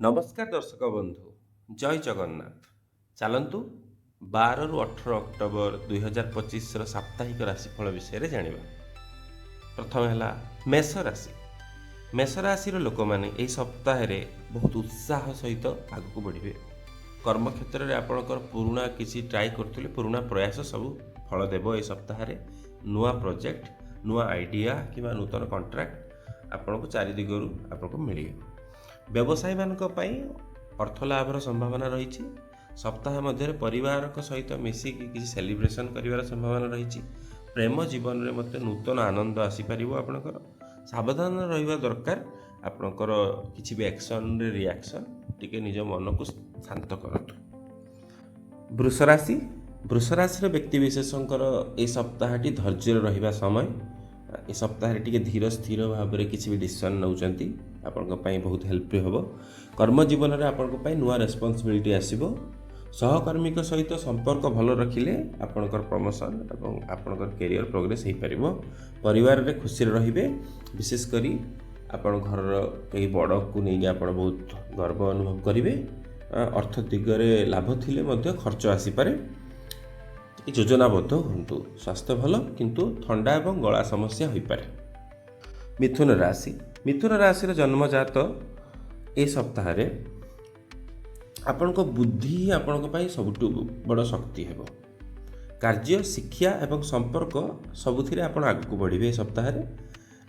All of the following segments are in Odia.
ନମସ୍କାର ଦର୍ଶକ ବନ୍ଧୁ, ଜୟ ଜଗନ୍ନାଥ। ଚାଲନ୍ତୁ 12ରୁ 18 ଅକ୍ଟୋବର 2025ର ସାପ୍ତାହିକ ରାଶିଫଳ ବିଷୟରେ ଜାଣିବା। ପ୍ରଥମେ ହେଲା ମେଷ ରାଶି। ମେଷ ରାଶିର ଲୋକମାନେ ଏହି ସପ୍ତାହରେ ବହୁତ ଉତ୍ସାହ ସହିତ ଆଗକୁ ବଢ଼ିବେ। କର୍ମକ୍ଷେତ୍ରରେ ଆପଣଙ୍କର ପୁରୁଣା କିଛି ଟ୍ରାଏ କରୁଥିଲେ, ପୁରୁଣା ପ୍ରୟାସ ସବୁ ଫଳ ଦେବ। ଏହି ସପ୍ତାହରେ ନୂଆ ପ୍ରୋଜେକ୍ଟ, ନୂଆ ଆଇଡ଼ିଆ କିମ୍ବା ନୂତନ କଣ୍ଟ୍ରାକ୍ଟ ଆପଣଙ୍କୁ ଚାରି ଦିଗରୁ ଆପଣଙ୍କୁ ମିଳିବ। ବ୍ୟବସାୟୀମାନଙ୍କ ପାଇଁ ଅର୍ଥ ଲାଭର ସମ୍ଭାବନା ରହିଛି। ସପ୍ତାହ ମଧ୍ୟରେ ପରିବାରଙ୍କ ସହିତ ମିଶିକି କିଛି ସେଲିବ୍ରେସନ୍ କରିବାର ସମ୍ଭାବନା ରହିଛି। ପ୍ରେମ ଜୀବନରେ ମଧ୍ୟ ନୂତନ ଆନନ୍ଦ ଆସିପାରିବ। ଆପଣଙ୍କର ସାବଧାନ ରହିବା ଦରକାର। ଆପଣଙ୍କର କିଛି ବି ଆକ୍ସନରେ ରିଆକ୍ସନ୍ ଟିକେ ନିଜ ମନକୁ ଶାନ୍ତ କରନ୍ତୁ। ବୃଷ ରାଶି। ବୃଷ ରାଶିର ବ୍ୟକ୍ତିବିଶେଷଙ୍କର ଏହି ସପ୍ତାହଟି ଧୈର୍ଯ୍ୟରେ ରହିବା ସମୟ। ଏ ସପ୍ତାହରେ ଟିକେ ଧୀର ସ୍ଥିର ଭାବରେ କିଛି ବି ଡିସିସନ୍ ନେଉଛନ୍ତି, ଆପଣଙ୍କ ପାଇଁ ବହୁତ ହେଲ୍ପଫୁଲ୍ ହେବ। କର୍ମଜୀବନରେ ଆପଣଙ୍କ ପାଇଁ ନୂଆ ରେସ୍ପନ୍ସିବିଲିଟି ଆସିବ। ସହକର୍ମୀଙ୍କ ସହିତ ସମ୍ପର୍କ ଭଲ ରଖିଲେ ଆପଣଙ୍କର ପ୍ରମୋସନ୍ ଏବଂ ଆପଣଙ୍କର କ୍ୟାରିୟର ପ୍ରୋଗ୍ରେସ୍ ହୋଇପାରିବ। ପରିବାରରେ ଖୁସିରେ ରହିବେ। ବିଶେଷ କରି ଆପଣ ଘରର କେହି ବଡ଼କୁ ନେଇକି ଆପଣ ବହୁତ ଗର୍ବ ଅନୁଭବ କରିବେ। ଅର୍ଥ ଦିଗରେ ଲାଭ ଥିଲେ ମଧ୍ୟ ଖର୍ଚ୍ଚ ଆସିପାରେ। ଯୋଜନାବଦ୍ଧ ହୁଅନ୍ତୁ। ସ୍ୱାସ୍ଥ୍ୟ ଭଲ, କିନ୍ତୁ ଥଣ୍ଡା ଏବଂ ଗଳା ସମସ୍ୟା ହୋଇପାରେ। ମିଥୁନ ରାଶି। ମିଥୁନ ରାଶିର ଜନ୍ମଜାତ ଏ ସପ୍ତାହରେ ଆପଣଙ୍କ ବୁଦ୍ଧି ଆପଣଙ୍କ ପାଇଁ ସବୁଠୁ ବଡ଼ ଶକ୍ତି ହେବ। କାର୍ଯ୍ୟ, ଶିକ୍ଷା ଏବଂ ସମ୍ପର୍କ ସବୁଥିରେ ଆପଣ ଆଗକୁ ବଢ଼ିବେ। ଏ ସପ୍ତାହରେ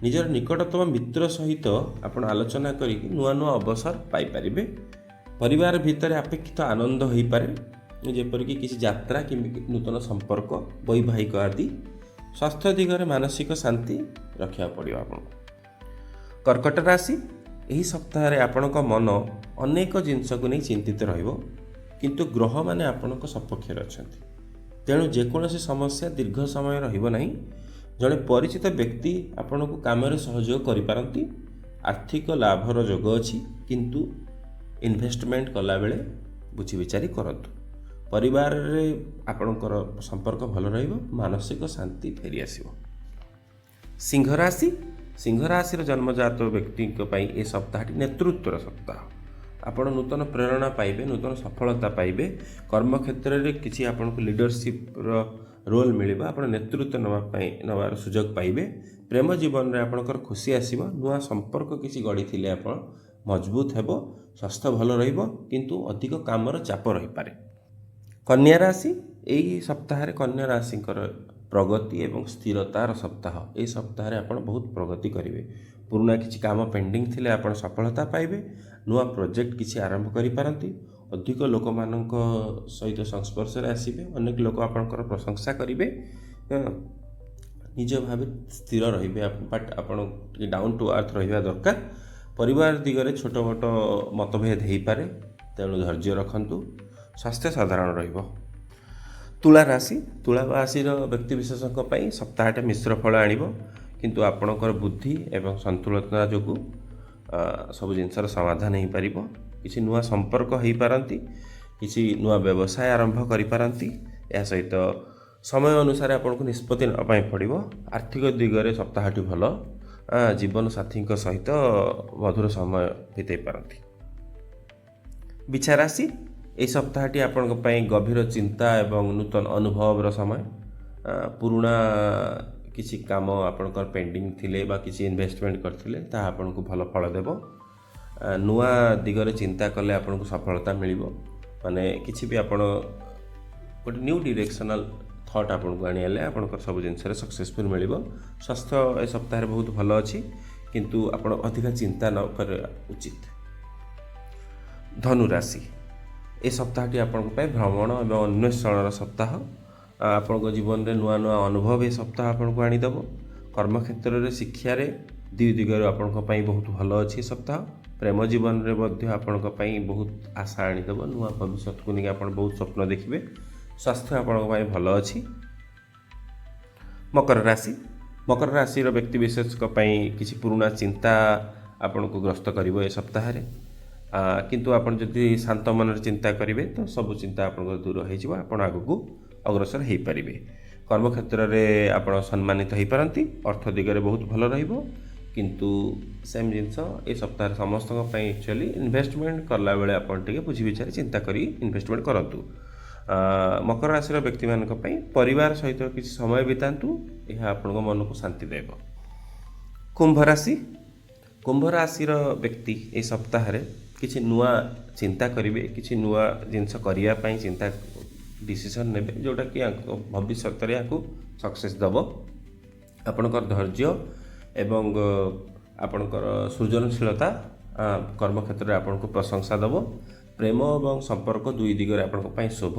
ନିଜର ନିକଟତମ ମିତ୍ର ସହିତ ଆପଣ ଆଲୋଚନା କରିକି ନୂଆ ନୂଆ ଅବସର ପାଇପାରିବେ। ପରିବାର ଭିତରେ ଆପେକ୍ଷିତ ଆନନ୍ଦ ହୋଇପାରେ, ଯେପରିକି କିଛି ଯାତ୍ରା କିମ୍ବା ନୂତନ ସମ୍ପର୍କ, ବୈବାହିକ ଆଦି। ସ୍ୱାସ୍ଥ୍ୟ ଦିଗରେ ମାନସିକ ଶାନ୍ତି ରଖିବାକୁ ପଡ଼ିବ ଆପଣଙ୍କୁ। କର୍କଟ ରାଶି। ଏହି ସପ୍ତାହରେ ଆପଣଙ୍କ ମନ ଅନେକ ଜିନିଷକୁ ନେଇ ଚିନ୍ତିତ ରହିବ, କିନ୍ତୁ ଗ୍ରହମାନେ ଆପଣଙ୍କ ସପକ୍ଷରେ ଅଛନ୍ତି। ତେଣୁ ଯେକୌଣସି ସମସ୍ୟା ଦୀର୍ଘ ସମୟ ରହିବ ନାହିଁ। ଜଣେ ପରିଚିତ ବ୍ୟକ୍ତି ଆପଣଙ୍କୁ କାମରେ ସହଯୋଗ କରିପାରନ୍ତି। ଆର୍ଥିକ ଲାଭର ଯୋଗ ଅଛି, କିନ୍ତୁ ଇନଭେଷ୍ଟମେଣ୍ଟ କଲାବେଳେ ବୁଝିବିଚାରି କରନ୍ତୁ। ପରିବାରରେ ଆପଣଙ୍କର ସମ୍ପର୍କ ଭଲ ରହିବ, ମାନସିକ ଶାନ୍ତି ଫେରିଆସିବ। ସିଂହ ରାଶି। ସିଂହ ରାଶିର ଜନ୍ମଜାତ ବ୍ୟକ୍ତିଙ୍କ ପାଇଁ ଏ ସପ୍ତାହଟି ନେତୃତ୍ୱର ସପ୍ତାହ। ଆପଣ ନୂତନ ପ୍ରେରଣା ପାଇବେ, ନୂତନ ସଫଳତା ପାଇବେ। କର୍ମକ୍ଷେତ୍ରରେ କିଛି ଆପଣଙ୍କୁ ଲିଡରସିପ୍ର ରୋଲ୍ ମିଳିବ। ଆପଣ ନେତୃତ୍ୱ ନେବାର ସୁଯୋଗ ପାଇବେ। ପ୍ରେମ ଜୀବନରେ ଆପଣଙ୍କର ଖୁସି ଆସିବ। ନୂଆ ସମ୍ପର୍କ କିଛି ଗଢ଼ିଥିଲେ ଆପଣ ମଜବୁତ ହେବ। ସ୍ୱାସ୍ଥ୍ୟ ଭଲ ରହିବ, କିନ୍ତୁ ଅଧିକ କାମର ଚାପ ରହିପାରେ। କନ୍ୟା ରାଶି। ଏହି ସପ୍ତାହରେ କନ୍ୟା ରାଶିଙ୍କର ପ୍ରଗତି ଏବଂ ସ୍ଥିରତାର ସପ୍ତାହ। ଏହି ସପ୍ତାହରେ ଆପଣ ବହୁତ ପ୍ରଗତି କରିବେ। ପୁରୁଣା କିଛି କାମ ପେଣ୍ଡିଂ ଥିଲେ ଆପଣ ସଫଳତା ପାଇବେ। ନୂଆ ପ୍ରୋଜେକ୍ଟ କିଛି ଆରମ୍ଭ କରିପାରନ୍ତି। ଅଧିକ ଲୋକମାନଙ୍କ ସହିତ ସଂସ୍ପର୍ଶରେ ଆସିବେ। ଅନେକ ଲୋକ ଆପଣଙ୍କର ପ୍ରଶଂସା କରିବେ। ନିଜ ଭାବେ ସ୍ଥିର ରହିବେ, ବଟ୍ ଆପଣ ଟିକେ ଡାଉନ୍ ଟୁ ଆର୍ଥ ରହିବା ଦରକାର। ପରିବାର ଦିଗରେ ଛୋଟ ମୋଟ ମତଭେଦ ହୋଇପାରେ, ତେଣୁ ଧୈର୍ଯ୍ୟ ରଖନ୍ତୁ। ସ୍ୱାସ୍ଥ୍ୟ ସାଧାରଣ ରହିବ। ତୁଳା ରାଶି। ତୁଳା ରାଶିର ବ୍ୟକ୍ତିବିଶେଷଙ୍କ ପାଇଁ ସପ୍ତାହଟା ମିଶ୍ର ଫଳ ଆଣିବ, କିନ୍ତୁ ଆପଣଙ୍କର ବୁଦ୍ଧି ଏବଂ ସନ୍ତୁଳନତା ଯୋଗୁଁ ସବୁ ଜିନିଷର ସମାଧାନ ହୋଇପାରିବ। କିଛି ନୂଆ ସମ୍ପର୍କ ହୋଇପାରନ୍ତି, କିଛି ନୂଆ ବ୍ୟବସାୟ ଆରମ୍ଭ କରିପାରନ୍ତି। ଏହା ସହିତ ସମୟ ଅନୁସାରେ ଆପଣଙ୍କୁ ନିଷ୍ପତ୍ତି ନେବା ପାଇଁ ପଡ଼ିବ। ଆର୍ଥିକ ଦିଗରେ ସପ୍ତାହଟି ଭଲ। ଜୀବନସାଥୀଙ୍କ ସହିତ ମଧୁର ସମୟ ବିତାଇ ପାରନ୍ତି। ବିଛା ରାଶି। ଏହି ସପ୍ତାହଟି ଆପଣଙ୍କ ପାଇଁ ଗଭୀର ଚିନ୍ତା ଏବଂ ନୂତନ ଅନୁଭବର ସମୟ। ପୁରୁଣା କିଛି କାମ ଆପଣଙ୍କର ପେଣ୍ଡିଂ ଥିଲେ ବା କିଛି ଇନଭେଷ୍ଟମେଣ୍ଟ କରିଥିଲେ, ତାହା ଆପଣଙ୍କୁ ଭଲ ଫଳ ଦେବ। ନୂଆ ଦିଗରେ ଚିନ୍ତା କଲେ ଆପଣଙ୍କୁ ସଫଳତା ମିଳିବ। ମାନେ କିଛି ବି ଆପଣ ଗୋଟେ ନ୍ୟୁ ଡିରେକ୍ସନାଲ୍ ଥଟ୍ ଆପଣଙ୍କୁ ଆଣିଲେ ଆପଣଙ୍କର ସବୁ ଜିନିଷରେ ସକ୍ସେସଫୁଲ୍ ମିଳିବ। ସ୍ୱାସ୍ଥ୍ୟ ଏ ସପ୍ତାହରେ ବହୁତ ଭଲ ଅଛି, କିନ୍ତୁ ଆପଣ ଅଧିକା ଚିନ୍ତା ନ କରିବା ଉଚିତ। ଧନୁ ରାଶି। ଏ ସପ୍ତାହଟି ଆପଣଙ୍କ ପାଇଁ ଭ୍ରମଣ ଏବଂ ଅନ୍ୱେଷଣର ସପ୍ତାହ। ଆପଣଙ୍କ ଜୀବନରେ ନୂଆ ନୂଆ ଅନୁଭବ ଏ ସପ୍ତାହ ଆପଣଙ୍କୁ ଆଣିଦେବ। କର୍ମକ୍ଷେତ୍ରରେ ଶିକ୍ଷାରେ ଦୁଇ ଦିଗରୁ ଆପଣଙ୍କ ପାଇଁ ବହୁତ ଭଲ ଅଛି ଏ ସପ୍ତାହ। ପ୍ରେମ ଜୀବନରେ ମଧ୍ୟ ଆପଣଙ୍କ ପାଇଁ ବହୁତ ଆଶା ଆଣିଦେବ। ନୂଆ ଭବିଷ୍ୟତକୁ ନେଇକି ଆପଣ ବହୁତ ସ୍ୱପ୍ନ ଦେଖିବେ। ସ୍ୱାସ୍ଥ୍ୟ ଆପଣଙ୍କ ପାଇଁ ଭଲ ଅଛି। ମକର ରାଶି। ମକର ରାଶିର ବ୍ୟକ୍ତିବିଶେଷଙ୍କ ପାଇଁ କିଛି ପୁରୁଣା ଚିନ୍ତା ଆପଣଙ୍କୁ ଗ୍ରସ୍ତ କରିବ ଏ ସପ୍ତାହରେ, କିନ୍ତୁ ଆପଣ ଯଦି ଶାନ୍ତ ମନରେ ଚିନ୍ତା କରିବେ ତ ସବୁ ଚିନ୍ତା ଆପଣଙ୍କର ଦୂର ହୋଇଯିବ। ଆପଣ ଆଗକୁ ଅଗ୍ରସର ହୋଇପାରିବେ। କର୍ମକ୍ଷେତ୍ରରେ ଆପଣ ସମ୍ମାନିତ ହୋଇପାରନ୍ତି। ଅର୍ଥ ଦିଗରେ ବହୁତ ଭଲ ରହିବ, किंतु सेम जिनस ए सप्ताह समस्त एक्चुअली इन्वेस्टमेंट कला बेले आपण टिके बुझी विचार चिंता करी इन्वेस्टमेंट करंतु। मकर राशि व्यक्ति मानक पई परिवार सहित किसी समय बितांतु, यह आपण मन को शांति देव। कुंभ राशि व्यक्ति ए सप्ताह किसी नुआ चिंता करेंगे, किसी नुआ जिनस करने चिंता डिसीजन ने जोटा कि भविष्य में सक्सेस दब। आपणकर धैर्य एवं आपणकर सृजनशीलता कर्म क्षेत्र में आपन को प्रशंसा दब। प्रेम और संपर्क दुई दिगरे आपन शुभ।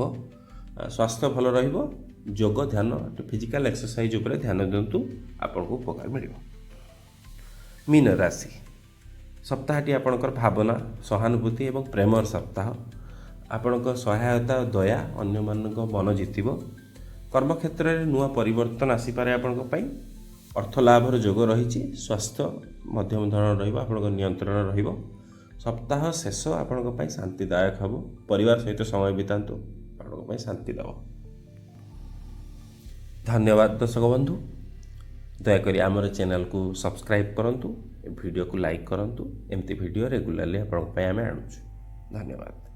स्वास्थ्य भल रहिबो। योग ध्यान फिजिकल एक्सरसाइज उपरे ध्यान दिंतु, आपन को उपकार मिल। मीन राशि सप्ताहटी आपणकर भावना सहानुभूति एवं प्रेमर सप्ताह। आपणकर सहायता दया अन्य मानक मन जितिबो। कर्म क्षेत्र में नुआ परिवर्तन आसीपारे आपणक पई। अर्थ लाभर जोग रही। स्वास्थ्य मध्यम धरण रहिबो, आपणक नियंत्रण रहिबो। सप्ताह शेष आपणक पई शांतिदायक हबो। परिवार सहित समय बितांतु, आपणक पई शांति दब। धन्यवाद दर्शक बंधु, दयाकोरी आमर चैनल को सब्सक्राइब करंतु, वीडियो को लाइक करंतु। एमती वीडियो रेगुलारली आपणक पई आमे आणुछु। धन्यवाद।